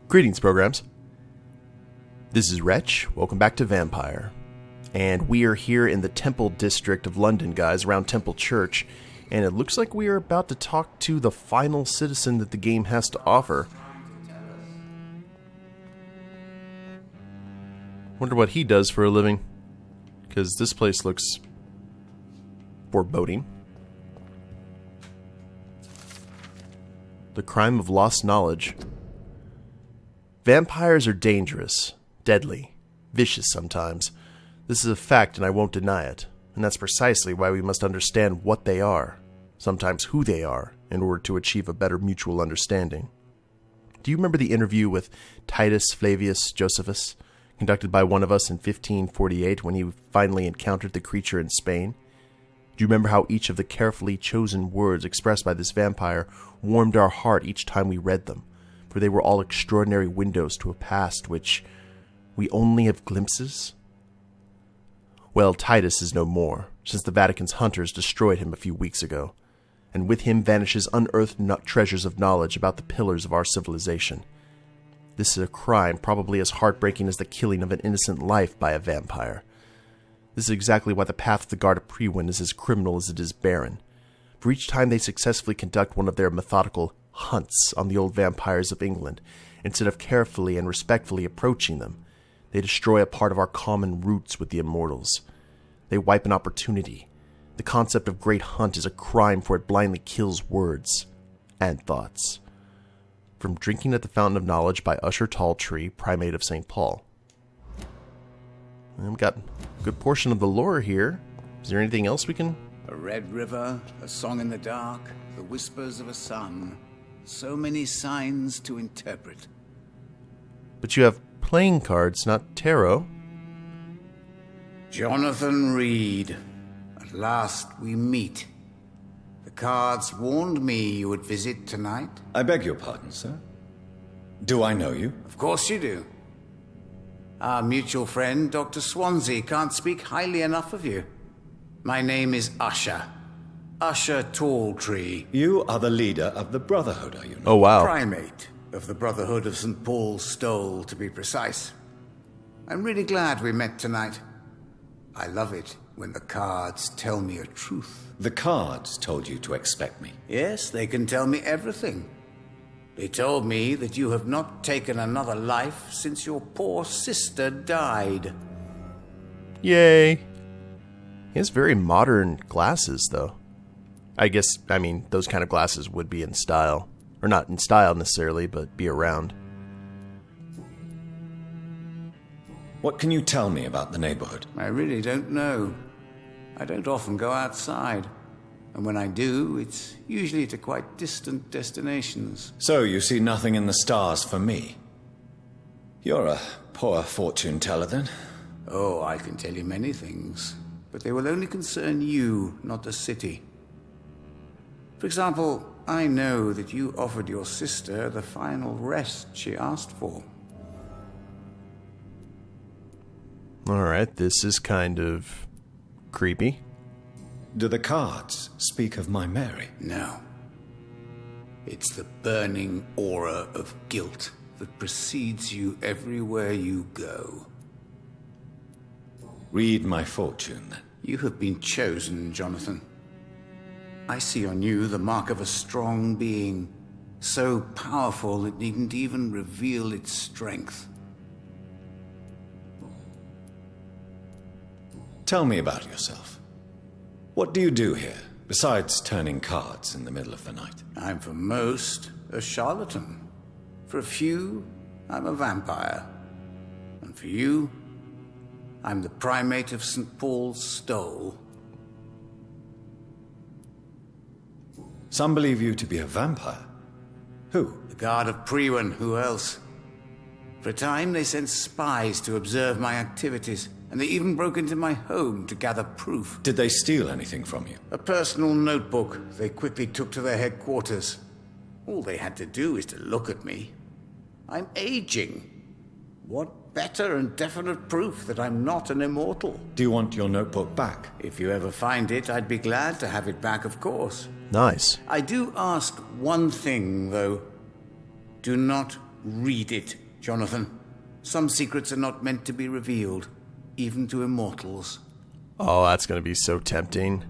Greetings, programs. This is Wretch. Welcome back to Vampyr. And we are here in the Temple District of London, guys, around Temple Church. And it looks like we are about to talk to the final citizen that the game has to offer. Wonder what he does for a living. Because this place looks foreboding. The crime of lost knowledge. Vampires are dangerous, deadly, vicious sometimes. This is a fact and I won't deny it. And that's precisely why we must understand what they are, sometimes who they are, in order to achieve a better mutual understanding. Do you remember the interview with Titus Flavius Josephus, conducted by one of us in 1548 when he finally encountered the creature in Spain? Do you remember how each of the carefully chosen words expressed by this vampire warmed our heart each time we read them? For they were all extraordinary windows to a past which we only have glimpses? Well, Titus is no more, since the Vatican's hunters destroyed him a few weeks ago, and with him vanishes unearthed treasures of knowledge about the pillars of our civilization. This is a crime probably as heartbreaking as the killing of an innocent life by a vampire. This is exactly why the path of the Guard of Prewin is as criminal as it is barren. For each time they successfully conduct one of their methodical hunts on the old vampires of England, instead of carefully and respectfully approaching them, they destroy a part of our common roots with the immortals. They wipe an opportunity. The concept of great hunt is a crime, for it blindly kills words and thoughts. From Drinking at the Fountain of Knowledge by Usher Talltree, Primate of St. Paul. We've got a good portion of the lore here. Is there anything else we can... A red river, a song in the dark, the whispers of a sun. So many signs to interpret. But you have playing cards, not tarot. Jonathan Reid. At last we meet. The cards warned me you would visit tonight. I beg your pardon, sir. Do I know you? Of course you do. Our mutual friend, Dr. Swansea, can't speak highly enough of you. My name is Usher. Usher Talltree. You are the leader of the Brotherhood, are you not? Oh, wow. Primate of the Brotherhood of St. Paul's Stole, to be precise. I'm really glad we met tonight. I love it when the cards tell me a truth. The cards told you to expect me. Yes, they can tell me everything. They told me that you have not taken another life since your poor sister died. Yay. He has very modern glasses, though. I mean, those kind of glasses would be in style. Or not in style necessarily, but be around. What can you tell me about the neighborhood? I really don't know. I don't often go outside. And when I do, it's usually to quite distant destinations. So you see nothing in the stars for me? You're a poor fortune teller, then? Oh, I can tell you many things. But they will only concern you, not the city. For example, I know that you offered your sister the final rest she asked for. Alright, this is kind of creepy. Do the cards speak of my Mary? No. It's the burning aura of guilt that precedes you everywhere you go. Read my fortune, then. You have been chosen, Jonathan. I see on you the mark of a strong being, so powerful it needn't even reveal its strength. Tell me about yourself. What do you do here, besides turning cards in the middle of the night? I'm for most a charlatan. For a few, I'm a vampire. And for you, I'm the primate of St. Paul's Stole. Some believe you to be a vampire. Who? The Guard of Prewin, who else? For a time, they sent spies to observe my activities, and they even broke into my home to gather proof. Did they steal anything from you? A personal notebook they quickly took to their headquarters. All they had to do is to look at me. I'm aging. What better and definite proof that I'm not an immortal? Do you want your notebook back? If you ever find it, I'd be glad to have it back, of course. Nice. I do ask one thing, though. Do not Read it, Jonathan. Some secrets are not meant to be revealed, even to immortals. Oh, that's going to be so tempting.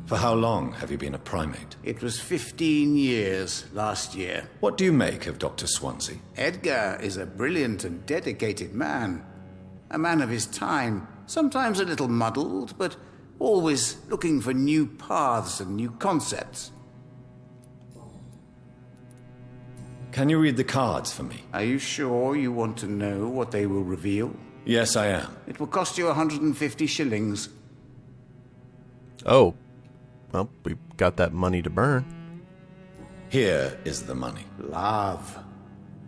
For how long have you been a primate? It was 15 years last year. What do you make of Dr. Swansea? Edgar is a brilliant and dedicated man. A man of his time, sometimes a little muddled, but always looking for new paths and new concepts. Can you read the cards for me? Are you sure you want to know what they will reveal? Yes, I am. It will cost you 150 shillings. Oh, well, we've got that money to burn. Here is the money. Love.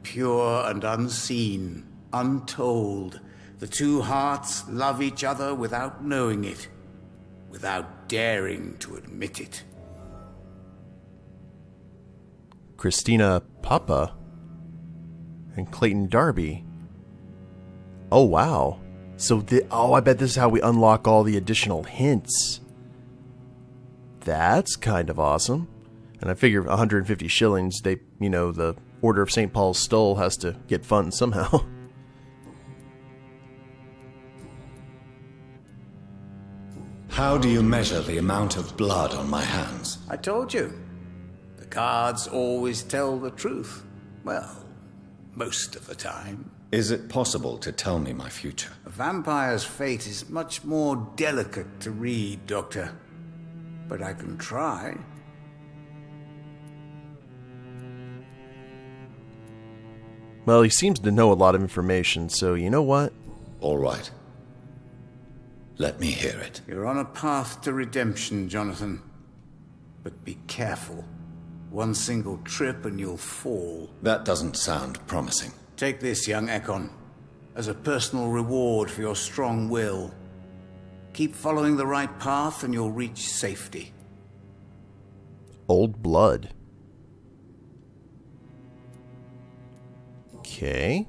Pure and unseen. Untold. The two hearts love each other without knowing it. Without daring to admit it. Christina Papa and Clayton Darby. Oh, wow. So, I bet this is how we unlock all the additional hints. That's kind of awesome. And I figure 150 shillings, the Order of St. Paul's Stole has to get funds somehow. How do you measure the amount of blood on my hands? I told you. The cards always tell the truth. Well, most of the time. Is it possible to tell me my future? A vampire's fate is much more delicate to read, Doctor. But I can try. Well, he seems to know a lot of information, so you know what? All right. Let me hear it. You're on a path to redemption, Jonathan. But be careful. One single trip and you'll fall. That doesn't sound promising. Take this, young Ekon, as a personal reward for your strong will. Keep following the right path and you'll reach safety. Old blood. Okay.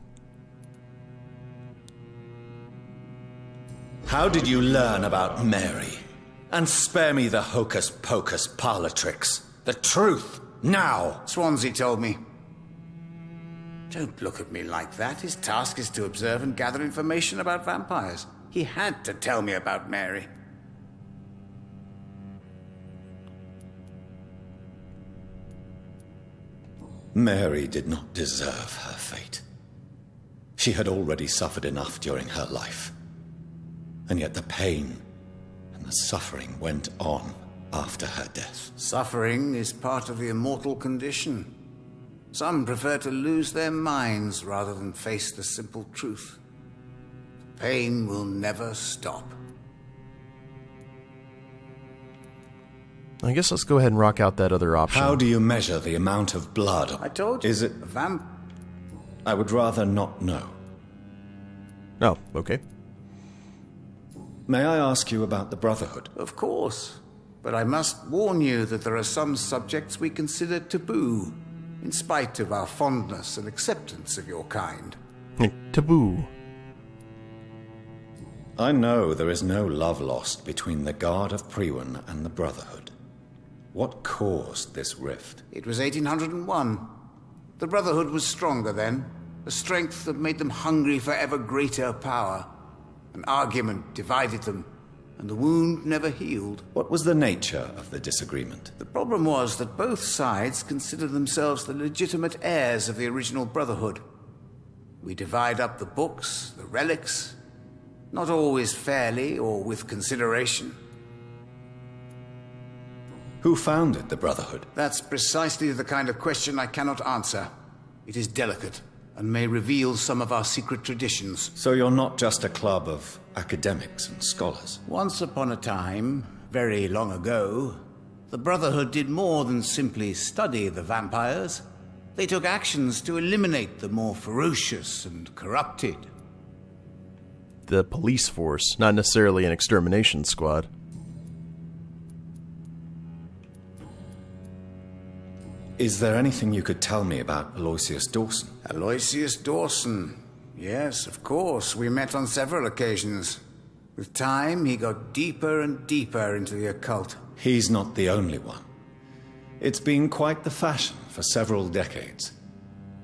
How did you learn about Mary? And spare me the hocus-pocus parlor tricks. The truth, now! Swansea told me. Don't look at me like that. His task is to observe and gather information about vampires. He had to tell me about Mary. Mary did not deserve her fate. She had already suffered enough during her life. And yet the pain and the suffering went on after her death. Suffering is part of the immortal condition. Some prefer to lose their minds rather than face the simple truth. Pain will never stop. I guess let's go ahead and rock out that other option. How do you measure the amount of blood? I told you. Is it... I would rather not know. Oh, okay. May I ask you about the Brotherhood? Of course. But I must warn you that there are some subjects we consider taboo, in spite of our fondness and acceptance of your kind. Taboo. I know there is no love lost between the Guard of Priwen and the Brotherhood. What caused this rift? It was 1801. The Brotherhood was stronger then, a strength that made them hungry for ever greater power. An argument divided them, and the wound never healed. What was the nature of the disagreement? The problem was that both sides considered themselves the legitimate heirs of the original Brotherhood. We divide up the books, the relics, not always fairly or with consideration. Who founded the Brotherhood? That's precisely the kind of question I cannot answer. It is delicate, and may reveal some of our secret traditions. So you're not just a club of academics and scholars? Once upon a time, very long ago, the Brotherhood did more than simply study the vampires. They took actions to eliminate the more ferocious and corrupted. The police force, not necessarily an extermination squad. Is there anything you could tell me about Aloysius Dawson? Aloysius Dawson. Yes, of course. We met on several occasions. With time, he got deeper and deeper into the occult. He's not the only one. It's been quite the fashion for several decades.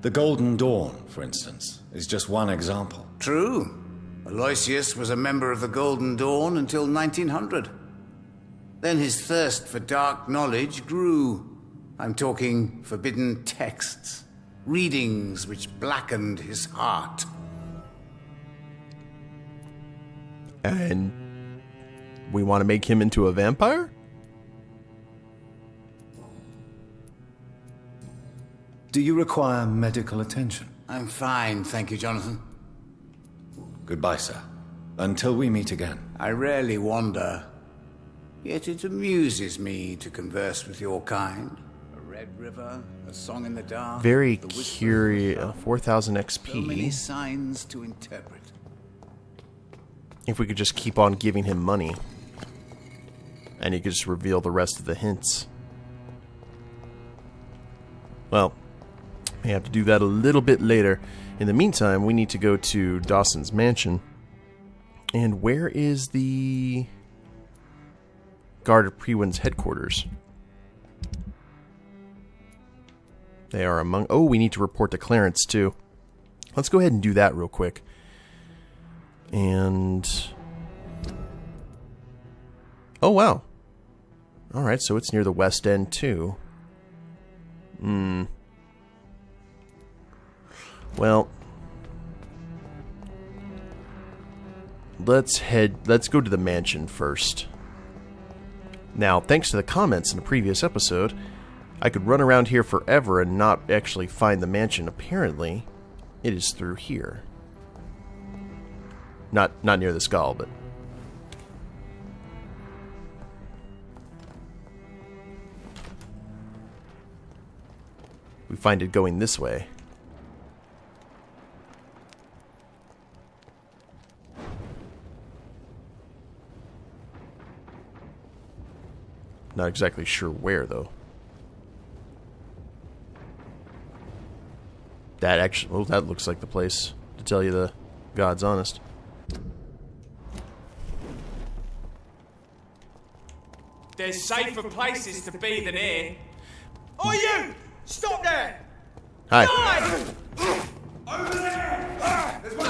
The Golden Dawn, for instance, is just one example. True. Aloysius was a member of the Golden Dawn until 1900. Then his thirst for dark knowledge grew. I'm talking forbidden texts, readings which blackened his heart. And we want to make him into a vampire? Do you require medical attention? I'm fine, thank you, Jonathan. Goodbye, sir. Until we meet again. I rarely wander, yet it amuses me to converse with your kind. A red river, a song in the dark. Very curious. 4,000 XP. So many signs to interpret. If we could just keep on giving him money, and he could just reveal the rest of the hints. Well, we have to do that a little bit later. In the meantime, we need to go to Dawson's mansion. And where is the Guard of Prewin's headquarters? They are among... Oh, we need to report to Clarence, too. Let's go ahead and do that real quick. And... Oh, wow. Alright, so it's near the West End, too. Well... Let's go to the mansion first. Now, thanks to the comments in the previous episode, I could run around here forever and not actually find the mansion. Apparently, it is through here. Not near the skull, but... we find it going this way. Not exactly sure where, though. That actually... well, that looks like the place, to tell you the God's honest. There's safer places to be than here. Oh, you! Stop there! Hi. Die! Over there! There's one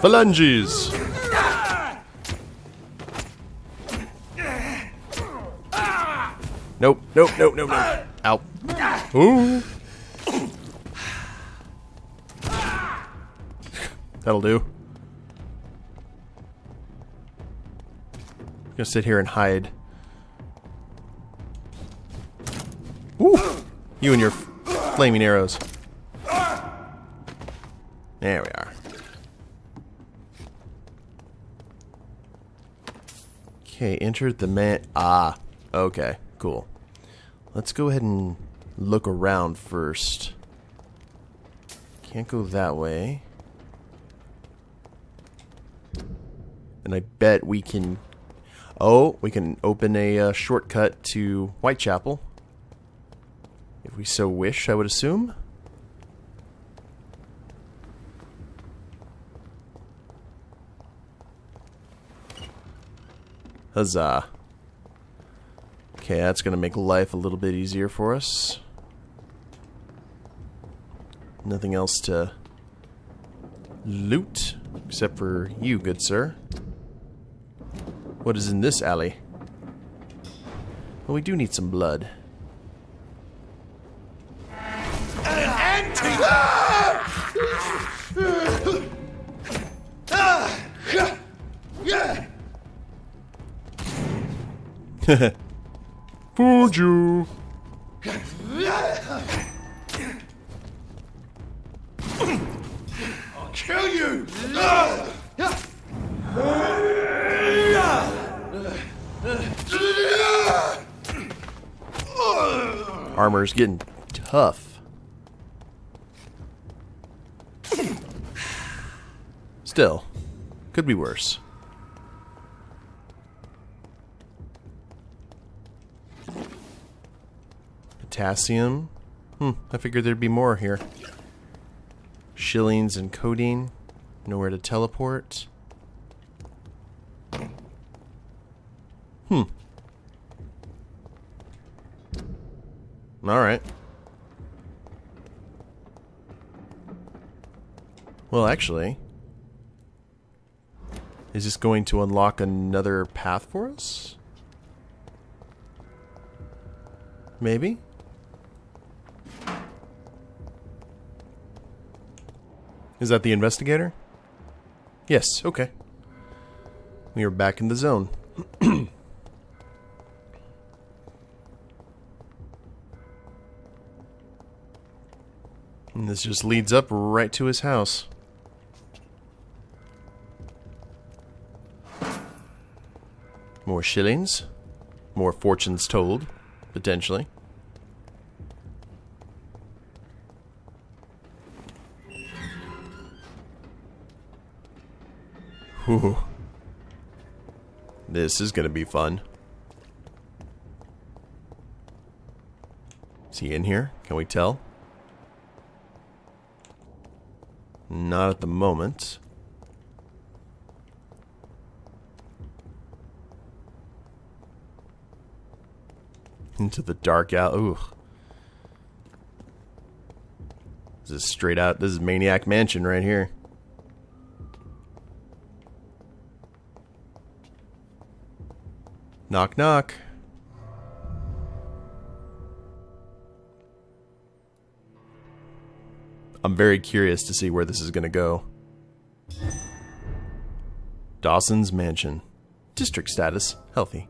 Phalanges! Nope, nope, nope, nope, nope. Ow. Ooh. That'll do. I'm gonna sit here and hide. Ooh. You and your flaming arrows. There we are. Okay, entered the man. Ah, okay, cool. Let's go ahead and look around first. Can't go that way. And I bet we can... oh, we can open a shortcut to Whitechapel. If we so wish, I would assume. Huzzah. Okay, that's going to make life a little bit easier for us. Nothing else to loot, except for you, good sir. What is in this alley? Well, we do need some blood. Fooled you. I'll kill you! Armor's getting tough. Still, could be worse. Potassium. I figured there'd be more here. Shillings and codeine. Nowhere to teleport. Alright. Well, actually, is this going to unlock another path for us? Maybe? Is that the investigator? Yes, okay. We are back in the zone. And this just leads up right to his house. More shillings. More fortunes told, potentially. Whew. This is gonna be fun. Is he in here? Can we tell? Not at the moment. Into the dark out. Ooh. This is straight out. This is Maniac Mansion right here. Knock, knock. I'm very curious to see where this is going to go. Dawson's Mansion. District status, healthy.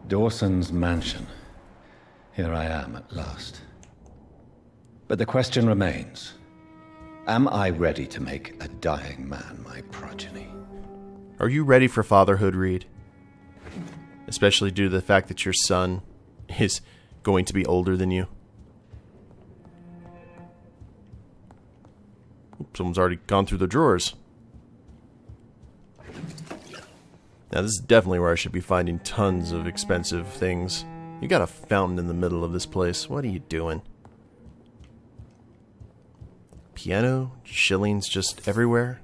Dawson's Mansion. Here I am at last. But the question remains. Am I ready to make a dying man my progeny? Are you ready for fatherhood, Reid? Especially due to the fact that your son is going to be older than you. Someone's already gone through the drawers. Now this is definitely where I should be finding tons of expensive things. You got a fountain in the middle of this place. What are you doing? Piano, shillings just everywhere.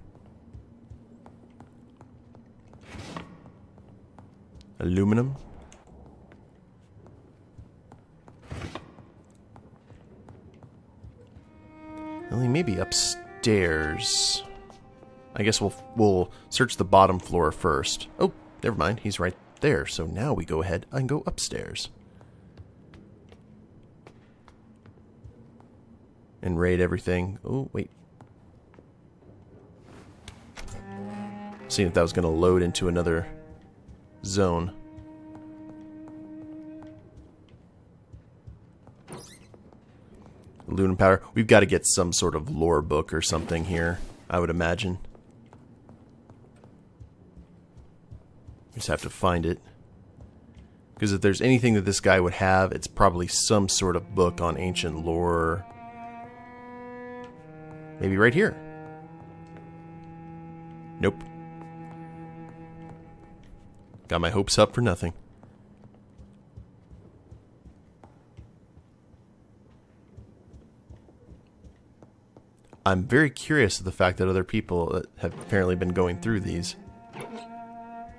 Aluminum. Well, he may be upstairs. I guess we'll search the bottom floor first. Oh, never mind. He's right there. So now we go ahead and go upstairs. And raid everything. Oh, wait. Seeing if that was going to load into another zone. Lunar powder. We've got to get some sort of lore book or something here, I would imagine. Just have to find it. Because if there's anything that this guy would have, it's probably some sort of book on ancient lore. Maybe right here. Nope. Got my hopes up for nothing. I'm very curious of the fact that other people have apparently been going through these.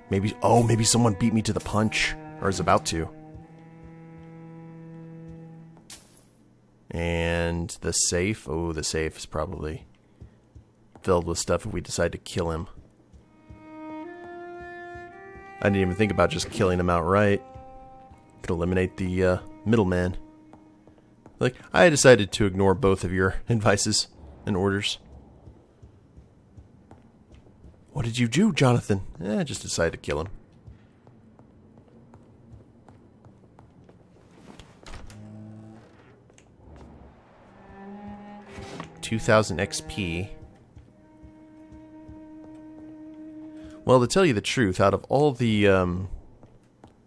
Maybe, oh, maybe someone beat me to the punch, or is about to. And the safe, oh, the safe is probably filled with stuff if we decide to kill him. I didn't even think about just killing him outright. Could eliminate the middleman. Like, I decided to ignore both of your advices and orders. What did you do, Jonathan? I just decided to kill him. $2,000 XP. Well, to tell you the truth, out of all the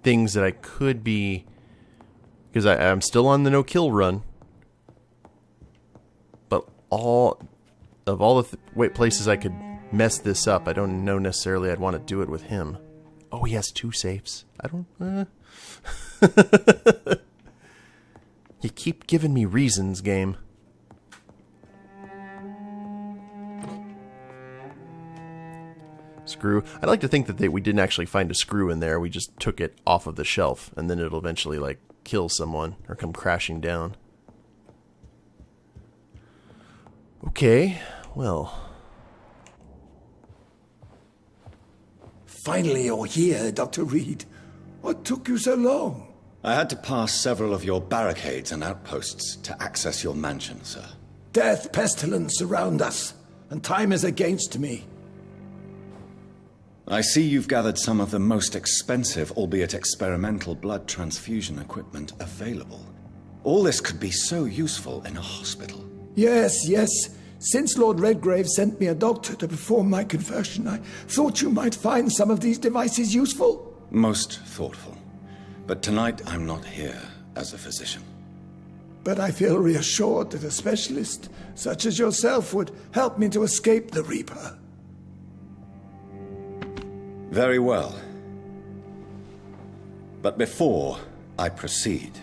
things that I could be... Because I'm still on the no-kill run. But all the places I could mess this up, I don't know necessarily I'd want to do it with him. Oh, he has 2 safes. I don't... You keep giving me reasons, game. Screw. I'd like to think that we didn't actually find a screw in there. We just took it off of the shelf, and then it'll eventually, like, kill someone or come crashing down. Okay. well... Finally you're here, Dr. Reid. What took you so long? I had to pass several of your barricades and outposts to access your mansion, sir. Death, pestilence surround us, and time is against me. I see you've gathered some of the most expensive, albeit experimental, blood transfusion equipment available. All this could be so useful in a hospital. Yes, yes. Since Lord Redgrave sent me a doctor to perform my conversion, I thought you might find some of these devices useful. Most thoughtful. But tonight I'm not here as a physician. But I feel reassured that a specialist such as yourself would help me to escape the Reaper. Very well. But before I proceed,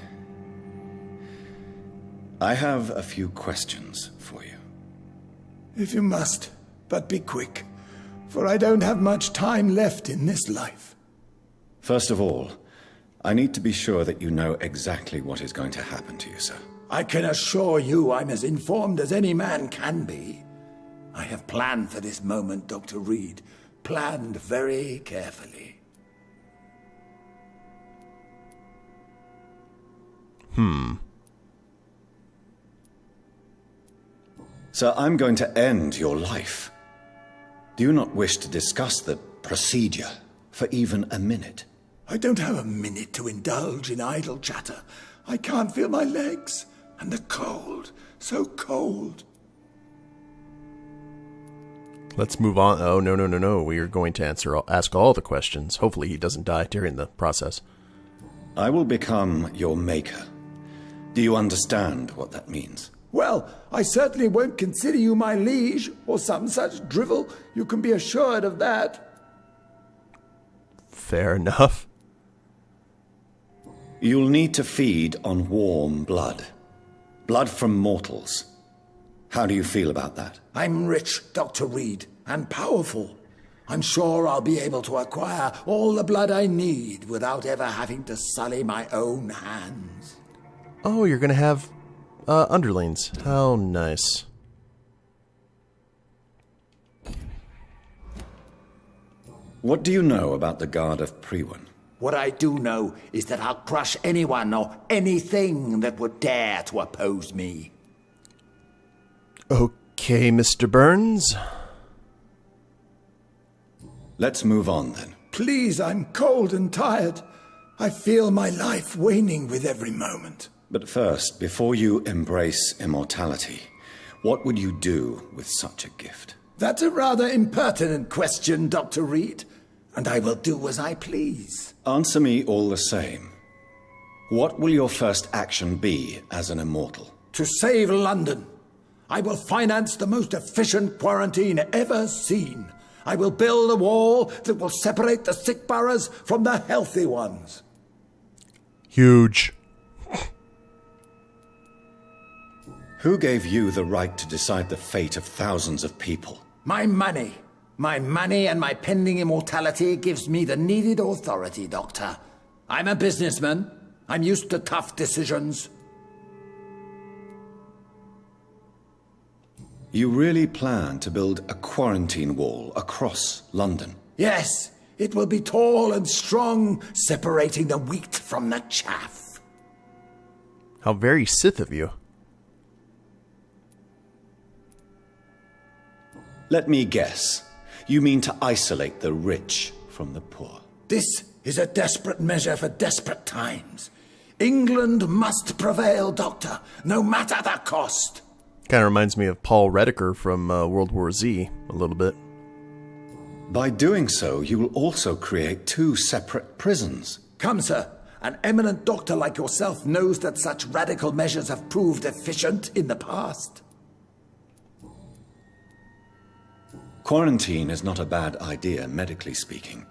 I have a few questions for you. If you must, but be quick, for I don't have much time left in this life. First of all, I need to be sure that you know exactly what is going to happen to you, sir. I can assure you I'm as informed as any man can be. I have planned for this moment, Dr. Reid. Planned very carefully. Sir, I'm going to end your life. Do you not wish to discuss the procedure for even a minute? I don't have a minute to indulge in idle chatter. I can't feel my legs. And the cold. So cold. Let's move on. Oh, no. We are going to ask all the questions. Hopefully he doesn't die during the process. I will become your maker. Do you understand what that means? Well, I certainly won't consider you my liege, or some such drivel. You can be assured of that. Fair enough. You'll need to feed on warm blood. Blood from mortals. How do you feel about that? I'm rich, Dr. Reid, and powerful. I'm sure I'll be able to acquire all the blood I need without ever having to sully my own hands. Oh, you're going to have underlings. How nice. What do you know about the Guard of Priwen? What I do know is that I'll crush anyone or anything that would dare to oppose me. Okay, Mr. Burns. Let's move on then. Please, I'm cold and tired. I feel my life waning with every moment. But first, before you embrace immortality, what would you do with such a gift? That's a rather impertinent question, Dr. Reid, and I will do as I please. Answer me all the same. What will your first action be as an immortal? To save London. I will finance the most efficient quarantine ever seen. I will build a wall that will separate the sick boroughs from the healthy ones. Huge. Who gave you the right to decide the fate of thousands of people? My money. My money and my pending immortality gives me the needed authority, Doctor. I'm a businessman. I'm used to tough decisions. You really plan to build a quarantine wall across London? Yes, it will be tall and strong, separating the wheat from the chaff. How very Sith of you. Let me guess. You mean to isolate the rich from the poor? This is a desperate measure for desperate times. England must prevail, Doctor, no matter the cost. Kind of reminds me of Paul Rediker from World War Z, a little bit. By doing so, you will also create two separate prisons. Come, sir. An eminent doctor like yourself knows that such radical measures have proved efficient in the past. Quarantine is not a bad idea, medically speaking.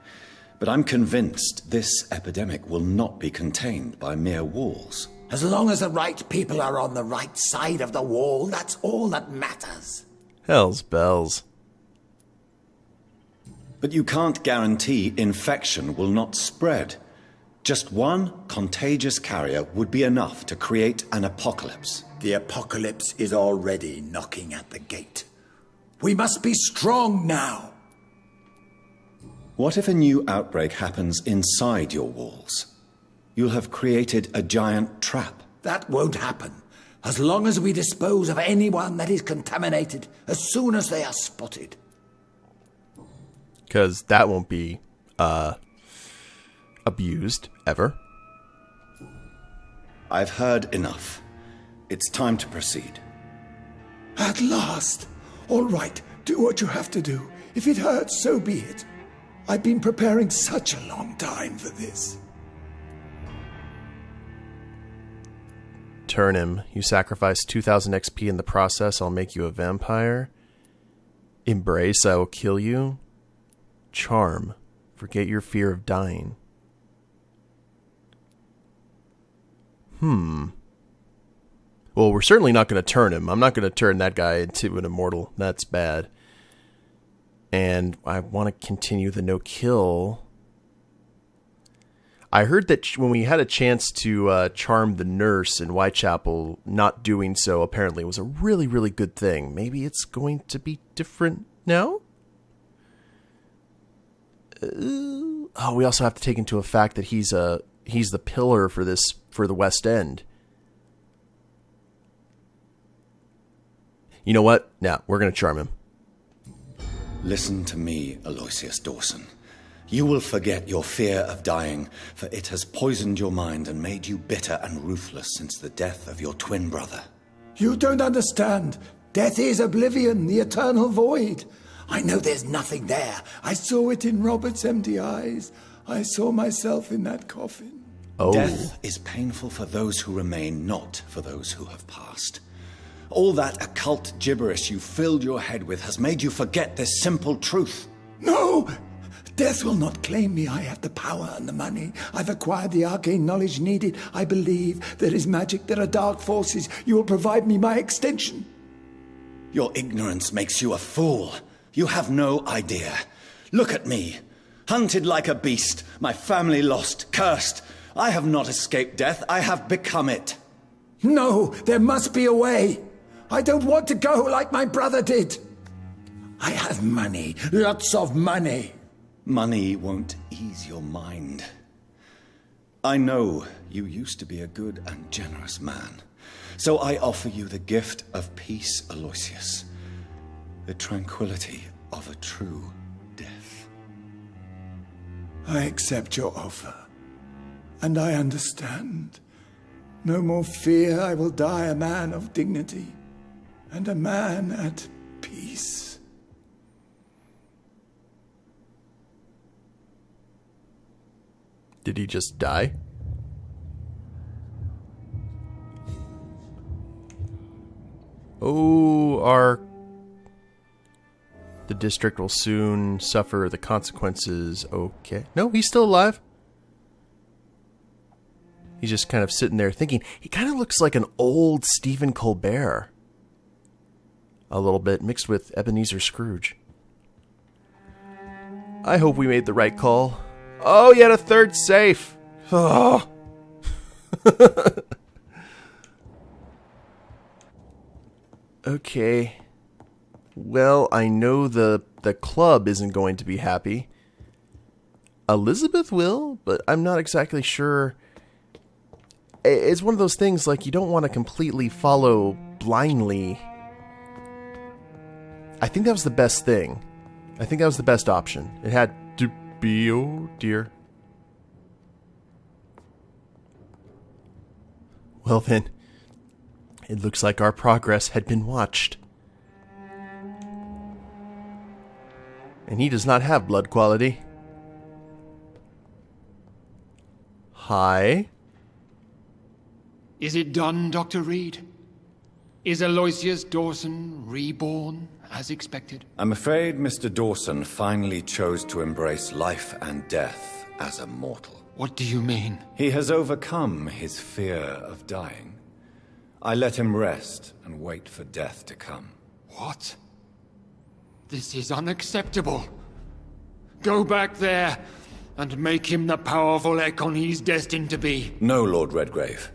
But I'm convinced this epidemic will not be contained by mere walls. As long as the right people are on the right side of the wall, that's all that matters. Hell's bells. But you can't guarantee infection will not spread. Just one contagious carrier would be enough to create an apocalypse. The apocalypse is already knocking at the gate. We must be strong now. What if a new outbreak happens inside your walls? You'll have created a giant trap. That won't happen. As long as we dispose of anyone that is contaminated as soon as they are spotted. Because that won't be abused ever. I've heard enough. It's time to proceed. At last. All right, do what you have to do. If it hurts, so be it. I've been preparing such a long time for this. Turn him. You sacrifice 2,000 XP in the process, I'll make you a vampire. Embrace, I will kill you. Charm. Forget your fear of dying. Well, we're certainly not going to turn him. I'm not going to turn that guy into an immortal. That's bad. And I want to continue the no-kill. I heard that when we had a chance to charm the nurse in Whitechapel, not doing so apparently was a really, really good thing. Maybe it's going to be different now? Oh, we also have to take into effect that he's the pillar for the West End. You know what? Now, we're going to charm him. Listen to me, Aloysius Dawson. You will forget your fear of dying, for it has poisoned your mind and made you bitter and ruthless since the death of your twin brother. You don't understand. Death is oblivion, the eternal void. I know there's nothing there. I saw it in Robert's empty eyes. I saw myself in that coffin. Oh. Death is painful for those who remain, not for those who have passed. All that occult gibberish you filled your head with has made you forget this simple truth. No! Death will not claim me. I have the power and the money. I've acquired the arcane knowledge needed. I believe there is magic, there are dark forces. You will provide me my extension. Your ignorance makes you a fool. You have no idea. Look at me. Hunted like a beast, my family lost, cursed. I have not escaped death, I have become it. No, there must be a way. I don't want to go like my brother did. I have money, lots of money. Money won't ease your mind. I know you used to be a good and generous man, so I offer you the gift of peace, Aloysius. The tranquility of a true death. I accept your offer, and I understand. No more fear, I will die a man of dignity, and a man at peace. Did he just die? Oh, the district will soon suffer the consequences. Okay. No, he's still alive. He's just kind of sitting there thinking. He kind of looks like an old Stephen Colbert. A little bit, mixed with Ebenezer Scrooge. I hope we made the right call. Oh, yet a third safe. Oh. Okay. Well, I know the club isn't going to be happy. Elizabeth will, but I'm not exactly sure. It's one of those things like you don't want to completely follow blindly. I think that was the best thing. I think that was the best option. It had to be, oh dear. Well then, it looks like our progress had been watched. And he does not have blood quality. Hi. Is it done, Dr. Reid? Is Aloysius Dawson reborn, as expected? I'm afraid Mr. Dawson finally chose to embrace life and death as a mortal. What do you mean? He has overcome his fear of dying. I let him rest and wait for death to come. What? This is unacceptable. Go back there and make him the powerful Ekon he's destined to be. No, Lord Redgrave.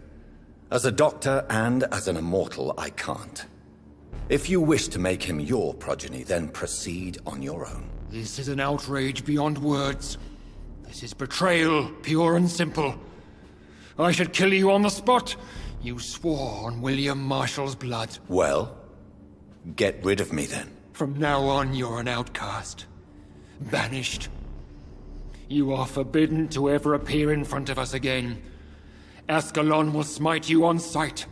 As a doctor and as an immortal, I can't. If you wish to make him your progeny, then proceed on your own. This is an outrage beyond words. This is betrayal, pure and simple. I should kill you on the spot. You swore on William Marshall's blood. Well, get rid of me then. From now on, you're an outcast. Banished. You are forbidden to ever appear in front of us again. Ascalon will smite you on sight,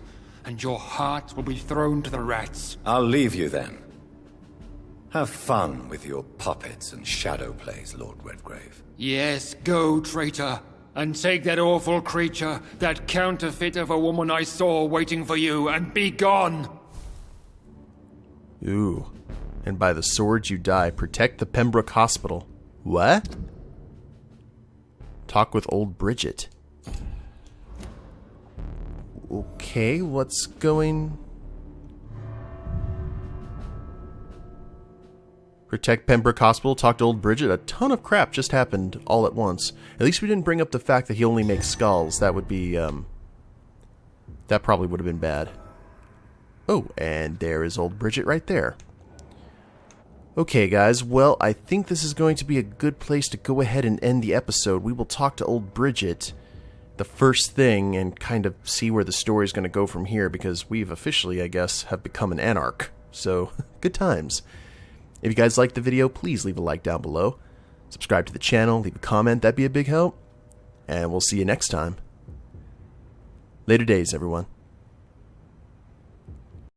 and your heart will be thrown to the rats. I'll leave you then. Have fun with your puppets and shadow plays, Lord Redgrave. Yes, go, traitor, and take that awful creature, that counterfeit of a woman I saw waiting for you, and be gone! Ooh. And by the sword you die, protect the Pembroke Hospital. What? Talk with old Bridget. Okay, what's going... Protect Pembroke Hospital, talk to old Bridget. A ton of crap just happened all at once. At least we didn't bring up the fact that he only makes skulls. That would be, that probably would have been bad. Oh, and there is old Bridget right there. Okay, guys, well, I think this is going to be a good place to go ahead and end the episode. We will talk to old Bridget the first thing and kind of see where the story is going to go from here, because we've officially, I guess, have become an anarch. So, good times. If you guys liked the video, please leave a like down below. Subscribe to the channel, leave a comment, that'd be a big help. And we'll see you next time. Later days, everyone.